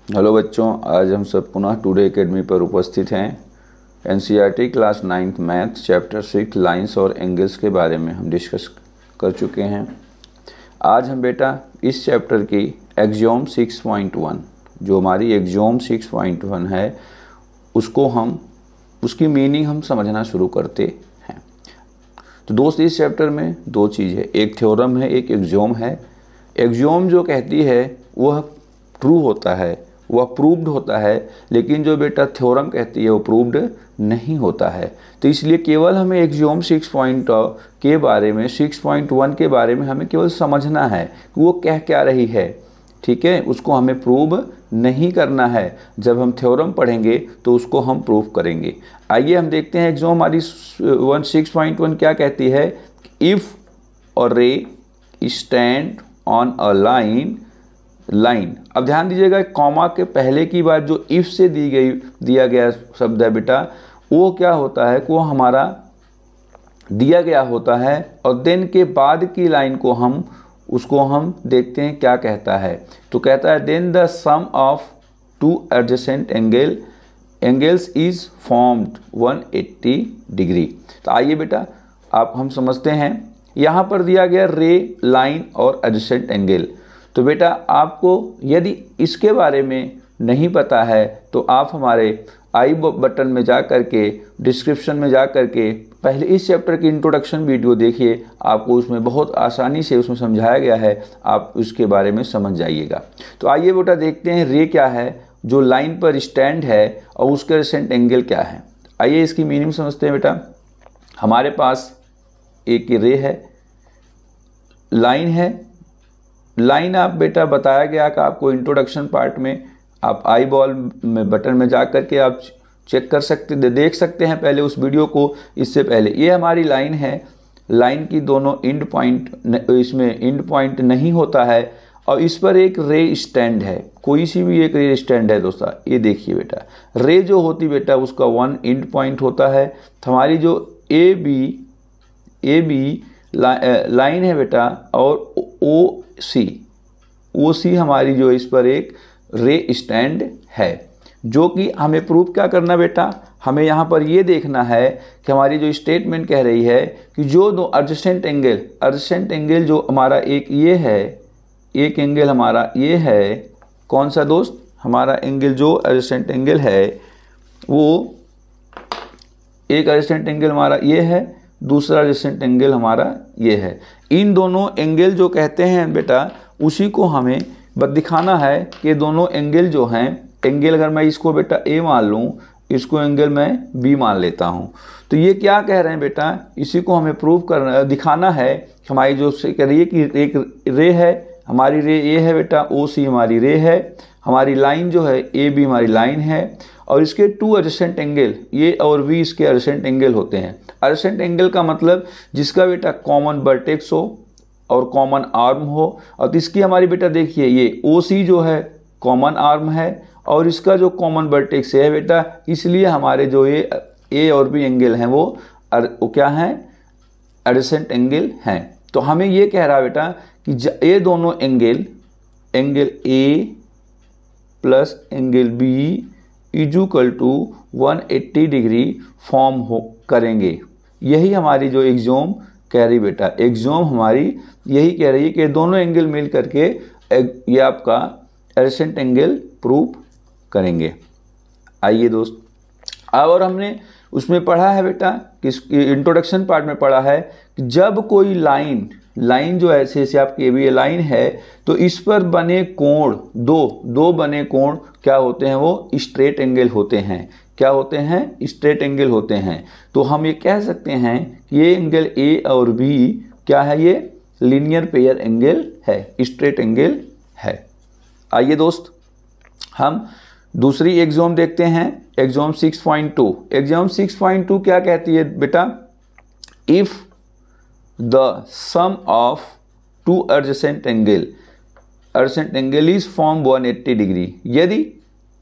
Hello बच्चों, आज हम सब पुनः टुडे एकेडमी पर उपस्थित हैं। NCERT class 9th math chapter 6 lines और एंगल्स के बारे में हम डिस्कस कर चुके हैं। आज हम बेटा इस चैप्टर की एक्सियोम 6.1 जो हमारी एक्सियोम 6.1 है उसकी मीनिंग हम समझना शुरू करते हैं। तो दोस्त, इस चैप्टर में दो चीज़ है, एक थ्योरम है, एक एक्सियोम है। एक्सियोम जो कहती है वह ट्रू होता है, वह प्रूव्ड होता है, लेकिन जो बेटा थ्योरम कहती है वो प्रूव्ड नहीं होता है। तो इसलिए केवल हमें एक्सियोम 6.1 के बारे में हमें केवल समझना है कि वो कह क्या रही है, ठीक है। उसको हमें प्रूव नहीं करना है। जब हम थ्योरम पढ़ेंगे तो उसको हम प्रूव करेंगे। आइए हम देखते हैं एक्सियोम हमारी 6.1 क्या कहती है। इफ़ अ रे स्टैंड ऑन अ लाइन। अब ध्यान दीजिएगा, कॉमा के पहले की बात जो इफ से दिया गया शब्द है बेटा, वो क्या होता है, वो हमारा दिया गया होता है, और देन के बाद की लाइन को हम देखते हैं क्या कहता है। तो कहता है then the sum of two adjacent angles is formed 180 degree. तो आइए बेटा हम समझते हैं। यहाँ पर दिया गया रे, लाइन और एडजेसेंट एंगल। तो बेटा आपको यदि इसके बारे में नहीं पता है तो आप हमारे आई बटन में जा करके, डिस्क्रिप्शन में जा करके पहले इस चैप्टर की इंट्रोडक्शन वीडियो देखिए। आपको उसमें बहुत आसानी से उसमें समझाया गया है, आप उसके बारे में समझ जाइएगा। तो आइए बेटा देखते हैं रे क्या है जो लाइन पर स्टैंड है और उसके एडजेसेंट एंगल क्या है। आइए इसकी मीनिंग समझते हैं बेटा। हमारे पास एक रे है, लाइन है। लाइन आप बेटा बताया गया कि आपको इंट्रोडक्शन पार्ट में आप आई बॉल में बटन में जा करके आप चेक कर सकते, देख सकते हैं पहले उस वीडियो को। इससे पहले ये हमारी लाइन है। लाइन की दोनों एंड पॉइंट, इसमें एंड पॉइंट नहीं होता है, और इस पर एक रे स्टैंड है, कोई सी भी एक रे स्टैंड है दोस्तों। ये देखिए बेटा, रे जो होती बेटा उसका वन एंड पॉइंट होता है। तो हमारी जो ए बी लाइन है बेटा, और ओ सी हमारी जो इस पर एक रे स्टैंड है, जो कि हमें प्रूव क्या करना बेटा, हमें यहाँ पर ये देखना है कि हमारी जो स्टेटमेंट कह रही है कि जो दो एडजेसेंट एंगल जो हमारा एक ये है, एक एंगल हमारा ये है, कौन सा दोस्त, हमारा एंगल जो एडजेसेंट एंगल है वो एक एडजेसेंट एंगल हमारा ये है, दूसरा एडजेसेंट एंगल हमारा ये है। इन दोनों एंगल जो कहते हैं बेटा उसी को हमें दिखाना है कि दोनों एंगल जो हैं, एंगल अगर मैं इसको बेटा ए मान लूँ, इसको एंगल मैं बी मान लेता हूँ, तो ये क्या कह रहे हैं बेटा, इसी को हमें प्रूव करना, दिखाना है। हमारी जो कह रही है कि एक रे है, हमारी रे ए है बेटा, ओ सी हमारी रे है, हमारी लाइन जो है ए बी हमारी लाइन है, और इसके टू एडजेसेंट एंगल ये और बी इसके एडजेसेंट एंगल होते हैं। एडजेसेंट एंगल का मतलब जिसका बेटा कॉमन वर्टेक्स हो और कॉमन आर्म हो। और इसकी हमारी बेटा देखिए ये ओ सी जो है कॉमन आर्म है, और इसका जो कॉमन वर्टेक्स है बेटा, इसलिए हमारे जो ये ए और बी एंगल हैं वो क्या हैं, एडजेसेंट एंगल हैं। तो हमें ये कह रहा है बेटा कि ये दोनों angle A plus angle B equal to 180 degree form करेंगे। यही हमारी जो एक्सियोम कह रही बेटा, एक्सियोम हमारी यही कह रही है कि दोनों एंगल मिल करके ये आपका एडजेसेंट एंगल प्रूव करेंगे। आइए दोस्त, अब और हमने उसमें पढ़ा है बेटा कि इंट्रोडक्शन पार्ट में पढ़ा है कि जब कोई लाइन जो ऐसे आपकी ये लाइन है, तो इस पर बने कोण, दो बने कोण क्या होते हैं, वो स्ट्रेट एंगल होते हैं। क्या होते हैं, स्ट्रेट एंगल होते हैं। तो हम ये कह सकते हैं कि ये एंगल ए और बी क्या है, ये लीनियर पेयर एंगल है, स्ट्रेट एंगल है। आइए दोस्त हम दूसरी एक्सियोम देखते हैं, एक्सियोम 6.2। एक्सियोम 6.2 क्या कहती है बेटा, if the sum of two adjacent angle is form 180 degree. यदि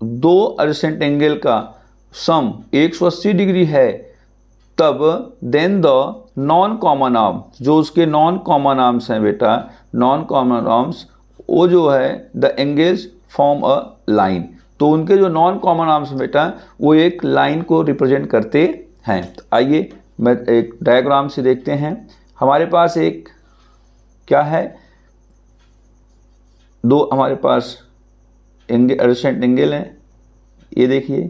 दो एडजेसेंट एंगल का सम 180 डिग्री है, तब then the non common arm, जो उसके नॉन कॉमन आर्म्स हैं बेटा, नॉन कॉमन आर्म्स वो जो है the angles form a line. तो उनके जो नॉन कॉमन आर्म्स बेटा वो एक लाइन को रिप्रेजेंट करते हैं। तो आइए मैं एक डायग्राम से देखते हैं। हमारे पास एक क्या है, दो हमारे पास एंगल एडजेसेंट एंगल है। ये देखिए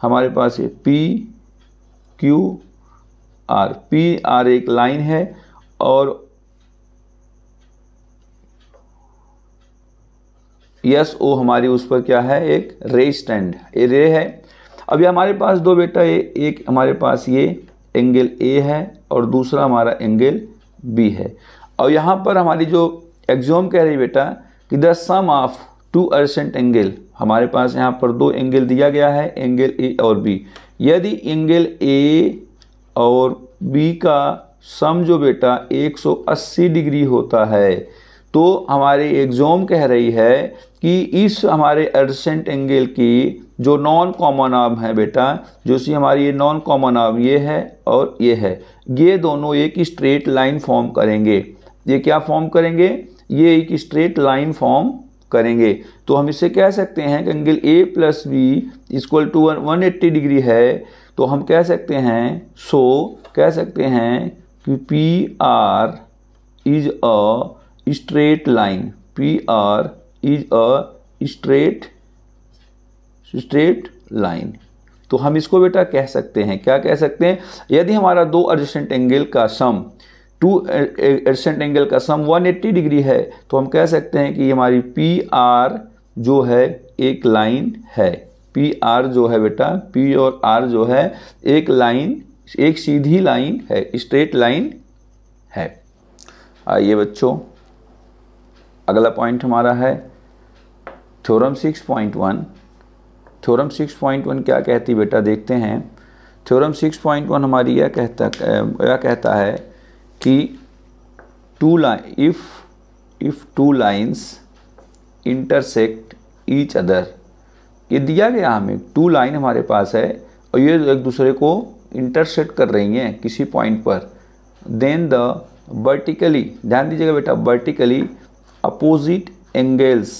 हमारे पास ये P Q R, P R एक लाइन है और यस ओ हमारी उस पर क्या है, एक रे स्टैंड, ये रे है। अभी हमारे पास दो बेटा एक हमारे पास ये एंगल ए है और दूसरा हमारा एंगल बी है। और यहाँ पर हमारी जो एक्सियोम कह रही बेटा कि the sum of two adjacent angle, हमारे पास यहाँ पर दो एंगल दिया गया है, एंगल ए और बी। यदि एंगल ए और बी का सम जो बेटा 180 डिग्री होता है तो हमारी एक्सियोम कह रही है कि इस हमारे एडजेसेंट एंगल की जो नॉन कॉमन आर्म है बेटा, जो सी हमारी ये नॉन कॉमन आर्म ये है और ये है, ये दोनों एक स्ट्रेट लाइन फॉर्म करेंगे। ये क्या फॉर्म करेंगे, ये एक स्ट्रेट लाइन फॉर्म करेंगे। तो हम इसे कह सकते हैं कि angle A plus B equal to 180 degree है। तो हम कह सकते हैं, कह सकते हैं कि P R is a straight line, P R is a straight line. तो हम इसको बेटा कह सकते हैं, क्या कह सकते हैं, यदि हमारा दो एडजेसेंट एंगल का सम, टू एडजेसेंट एंगल का सम 180 डिग्री है तो हम कह सकते हैं कि हमारी पी आर जो है एक लाइन है। पी आर जो है बेटा, पी और आर जो है एक लाइन, एक सीधी लाइन है, स्ट्रेट लाइन है। आइए बच्चों अगला पॉइंट हमारा है थ्योरम 6.1। थ्योरम 6.1 क्या कहती बेटा, देखते हैं। थ्योरम 6.1 हमारी यह कहता है कि if two lines intersect each other, ये दिया गया हमें, टू लाइन हमारे पास है और ये एक दूसरे को इंटरसेक्ट कर रही हैं किसी पॉइंट पर, देन द वर्टिकली, ध्यान दीजिएगा बेटा, vertically opposite angles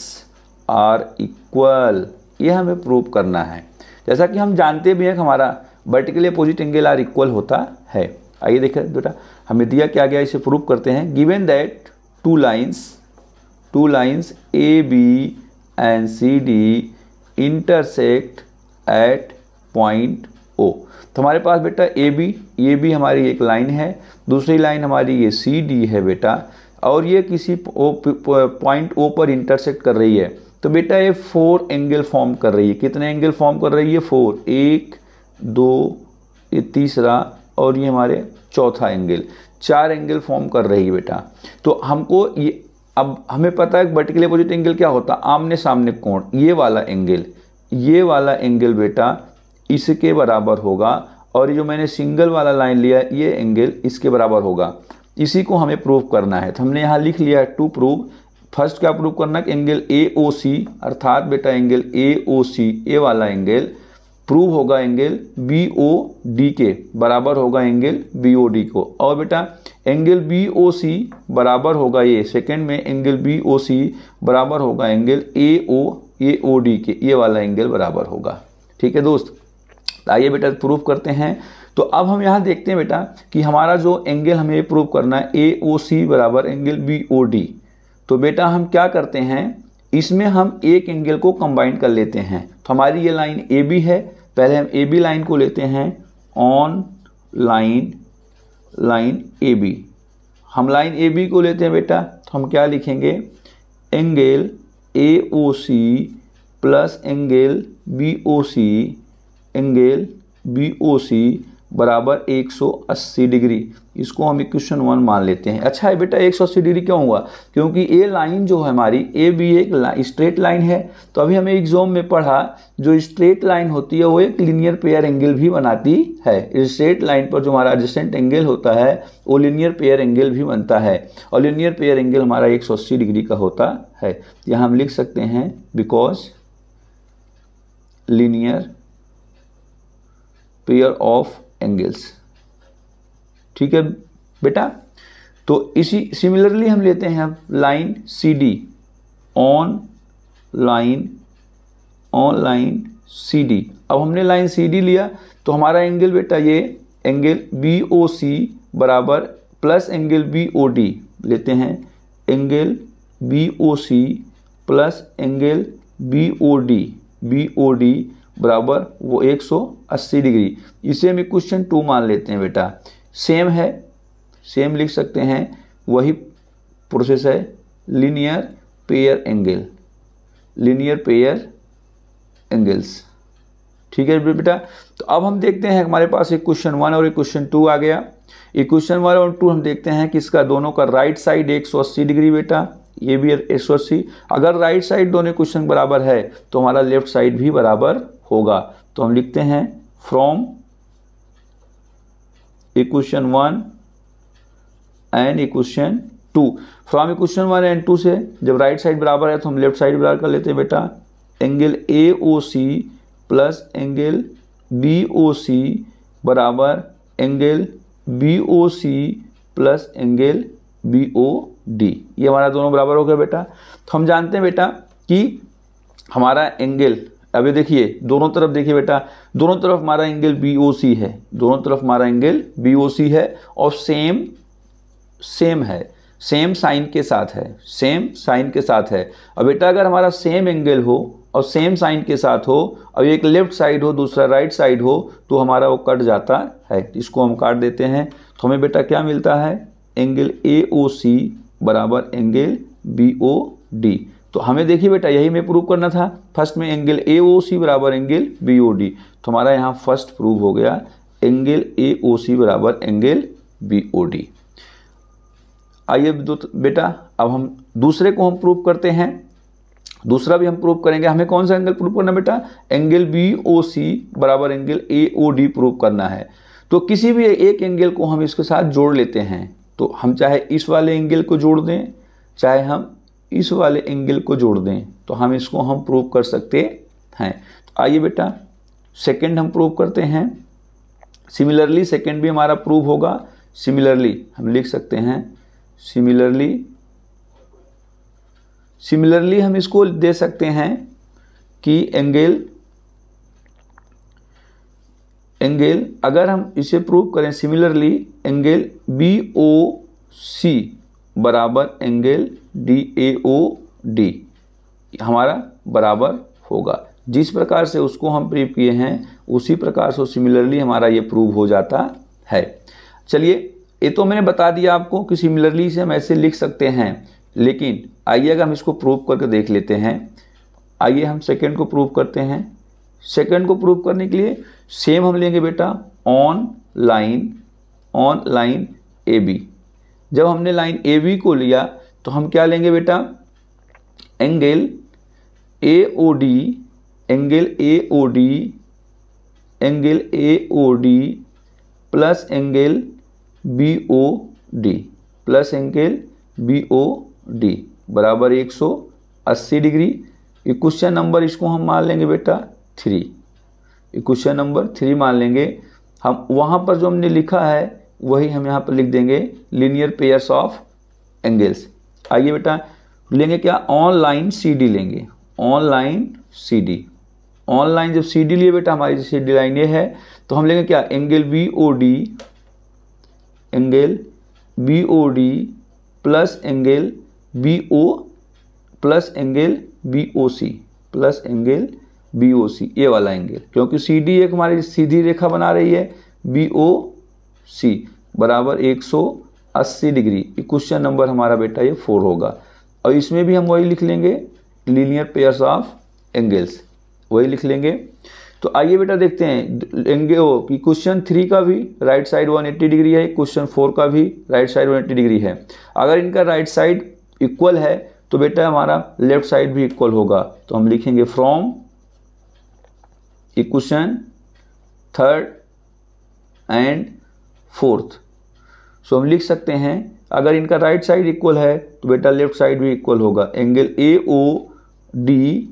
are equal, ये हमें प्रूव करना है। जैसा कि हम जानते भी हैं कि हमारा vertically opposite angle are equal होता है। आइए देखें बेटा हमें दिया क्या गया, इसे प्रूव करते हैं। Given that two lines A B and C D intersect at point O. तो हमारे पास बेटा ए बी हमारी एक लाइन है, दूसरी लाइन हमारी ये सी डी है बेटा, और ये किसी पॉइंट ओ पर इंटरसेक्ट कर रही है। तो बेटा ये 4 एंगल फॉर्म कर रही है। कितने एंगल फॉर्म कर रही है, 4, 1 2, ये तीसरा और ये हमारे चौथा एंगल, 4 एंगल फॉर्म कर रही है बेटा। तो हमको ये, अब हमें पता है वर्टिकल अपोजिट एंगल क्या होता है, आमने सामने कोण। ये वाला एंगल बेटा इसके बराबर होगा और ये जो मैंने सिंगल वाला लाइन लिया ये एंगल इसके बराबर होगा। इसी को हमें प्रूव करना है। तो हमने यहाँ लिख लिया है टू प्रूव। फर्स्ट क्या प्रूव करना है कि एंगल ए ओ सी, अर्थात बेटा एंगल ए ओ सी, ए वाला एंगल प्रूव होगा एंगल बी ओ डी के बराबर होगा एंगल बी ओ डी को। और बेटा एंगल बी ओ सी बराबर होगा, ये सेकंड में एंगल बी ओ सी बराबर होगा एंगल ए ओ डी के, ये वाला एंगल बराबर होगा। ठीक है दोस्त, आइए बेटा प्रूव करते हैं। तो अब हम यहाँ देखते हैं बेटा कि हमारा जो एंगल हमें ये प्रूव करना है ए ओ सी बराबर एंगल बी ओ डी। तो बेटा हम क्या करते हैं, इसमें हम एक एंगल को कंबाइन कर लेते हैं। तो हमारी ये लाइन ए बी है, पहले हम ए बी लाइन को लेते हैं ऑन लाइन ए बी। हम लाइन ए बी को लेते हैं बेटा, तो हम क्या लिखेंगे, angle A O C plus angle B O C, angle B O C बराबर 180 डिग्री। इसको हम इक्वेशन 1 मान लेते हैं। अच्छा है बेटा 180 डिग्री क्यों हुआ, क्योंकि ये लाइन जो है हमारी ए बी एक स्ट्रेट लाइन है। तो अभी हमें एग्जाम में पढ़ा जो स्ट्रेट लाइन होती है वो एक लीनियर पेयर एंगल भी बनाती है। स्ट्रेट लाइन पर जो हमारा एडजेसेंट एंगल होता है वो लीनियर पेयर एंगल भी बनता है और लीनियर पेयर एंगल हमारा 180 डिग्री का होता है। यहाँ हम लिख सकते हैं because linear pair of angles. ठीक है बेटा, तो इसी सिमिलरली हम लेते हैं अब line C D, on line C D. अब हमने लाइन सी डी लिया तो हमारा एंगल बेटा ये एंगल बी ओ सी बराबर plus angle B O D लेते हैं, angle B O C plus angle B O D बराबर वो 180 डिग्री। इसे हम क्वेश्चन 2 मान लेते हैं बेटा। सेम है, सेम लिख सकते हैं, वही प्रोसेस है, लीनियर पेयर एंगल्स। ठीक है बेटा। तो अब हम देखते हैं हमारे पास एक क्वेश्चन 1 और एक क्वेश्चन 2 आ गया। एक क्वेश्चन 1 और 2 हम देखते हैं कि इसका दोनों का राइट साइड 180 डिग्री बेटा, ये भी 180। अगर राइट साइड दोनों क्वेश्चन बराबर है तो हमारा लेफ्ट साइड भी बराबर होगा। तो हम लिखते हैं from equation 1 and equation 2। From equation 1 and 2 से जब राइट साइड बराबर है तो हम लेफ्ट साइड बराबर कर लेते हैं बेटा। Angle A O C plus angle B O C बराबर angle B O C plus angle B O D. ये हमारा दोनों बराबर हो गया बेटा। तो हम जानते हैं बेटा कि हमारा एंगल, अभी देखिए दोनों तरफ देखिए बेटा, दोनों तरफ हमारा एंगल बी ओ सी है, दोनों तरफ हमारा एंगल बी ओ सी है और सेम है, सेम साइन के साथ है। अब बेटा अगर हमारा सेम एंगल हो और सेम साइन के साथ हो, अब एक लेफ्ट साइड हो दूसरा राइट साइड हो, तो हमारा वो कट जाता है। इसको हम काट देते हैं तो हमें बेटा क्या मिलता है, एंगल ए ओ सी बराबर एंगल बी ओ डी। तो हमें देखिए बेटा यही में प्रूव करना था, फर्स्ट में एंगल ए ओ सी बराबर एंगल बी ओ डी। तो हमारा यहाँ फर्स्ट प्रूव हो गया एंगल ए ओ सी बराबर एंगल बी ओ डी। आइए बेटा अब हम दूसरे को हम प्रूव करते हैं। दूसरा भी हम प्रूव करेंगे। हमें कौन सा एंगल प्रूव करना बेटा, एंगल बी ओ सी बराबर angle A O D prove करना है। तो किसी भी एक एंगल को हम इसके साथ जोड़ लेते हैं। तो हम चाहे इस वाले एंगल को जोड़ दें, चाहे हम इस वाले एंगल को जोड़ दें, तो हम इसको हम प्रूव कर सकते हैं। तो आइए बेटा सेकंड हम प्रूव करते हैं। सिमिलरली सेकंड भी हमारा प्रूव होगा। सिमिलरली हम लिख सकते हैं, सिमिलरली हम इसको दे सकते हैं कि एंगल अगर हम इसे प्रूव करें similarly, angle B O C बराबर angle D A O D हमारा बराबर होगा। जिस प्रकार से उसको हम प्रूव किए हैं उसी प्रकार से सिमिलरली हमारा ये प्रूव हो जाता है। चलिए ये तो मैंने बता दिया आपको कि सिमिलरली से हम ऐसे लिख सकते हैं, लेकिन आइए अगर हम इसको प्रूव करके देख लेते हैं। आइए हम सेकंड को प्रूव करते हैं। सेकंड को प्रूव करने के लिए सेम हम लेंगे बेटा ऑन लाइन ए बी। जब हमने लाइन ए बी को लिया तो हम क्या लेंगे बेटा, angle A O D plus angle B O D बराबर 180 डिग्री। इक्वेशन नंबर इसको हम मान लेंगे बेटा 3। इक्वेशन नंबर 3 मान लेंगे हम। वहाँ पर जो हमने लिखा है वही हम यहाँ पर लिख देंगे, लीनियर पेयर्स ऑफ एंगल्स। आइए बेटा लेंगे क्या, ऑनलाइन सी डी लेंगे, ऑनलाइन जब सी डी लिए बेटा, हमारी सी डी लाइन ये है, तो हम लेंगे क्या, angle B O D plus angle B O C ये वाला एंगल, क्योंकि सी डी एक हमारी सीधी रेखा बना रही है, बी ओ सी बराबर 180 डिग्री। क्वेश्चन नंबर हमारा बेटा ये 4 होगा। और इसमें भी हम वही लिख लेंगे, लीनियर पेयर्स ऑफ एंगल्स वही लिख लेंगे। तो आइए बेटा देखते हैं एंगल की क्वेश्चन 3 का भी राइट साइड 180 डिग्री है, क्वेश्चन 4 का भी राइट साइड 180 डिग्री है। अगर इनका राइट साइड इक्वल है तो बेटा हमारा लेफ्ट साइड भी इक्वल होगा। तो हम लिखेंगे from equation 3rd and 4th। सो हम लिख सकते हैं अगर इनका राइट साइड इक्वल है तो बेटा लेफ्ट साइड भी इक्वल होगा। Angle A O D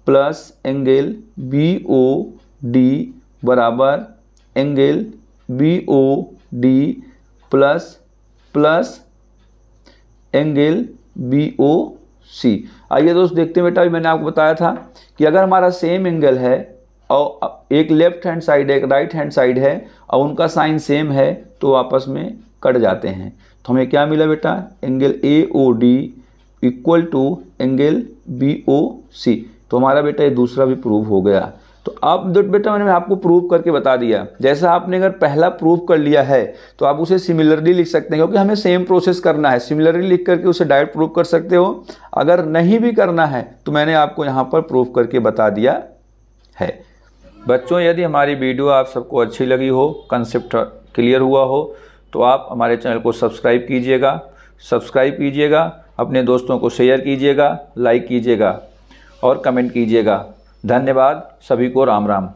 plus angle B O D बराबर angle B O D plus angle BOC। आइए दोस्त देखते हैं बेटा, अभी मैंने आपको बताया था कि अगर हमारा सेम एंगल है और एक लेफ्ट हैंड साइड है एक राइट हैंड साइड है और उनका साइन सेम है तो आपस में कट जाते हैं। तो हमें क्या मिला बेटा, angle AOD equal to angle BOC। तो हमारा बेटा ये दूसरा भी प्रूव हो गया। तो अब बेटा मैंने आपको प्रूव करके बता दिया। जैसा आपने अगर पहला प्रूव कर लिया है तो आप उसे सिमिलरली लिख सकते हैं, क्योंकि हमें सेम प्रोसेस करना है। सिमिलरली लिख करके उसे डायरेक्ट प्रूव कर सकते हो। अगर नहीं भी करना है तो मैंने आपको यहाँ पर प्रूव करके बता दिया है। बच्चों, यदि हमारी वीडियो आप सबको अच्छी लगी हो, कंसेप्ट क्लियर हुआ हो, तो आप हमारे चैनल को सब्सक्राइब कीजिएगा, अपने दोस्तों को शेयर कीजिएगा, लाइक कीजिएगा और कमेंट कीजिएगा। धन्यवाद, सभी को राम राम।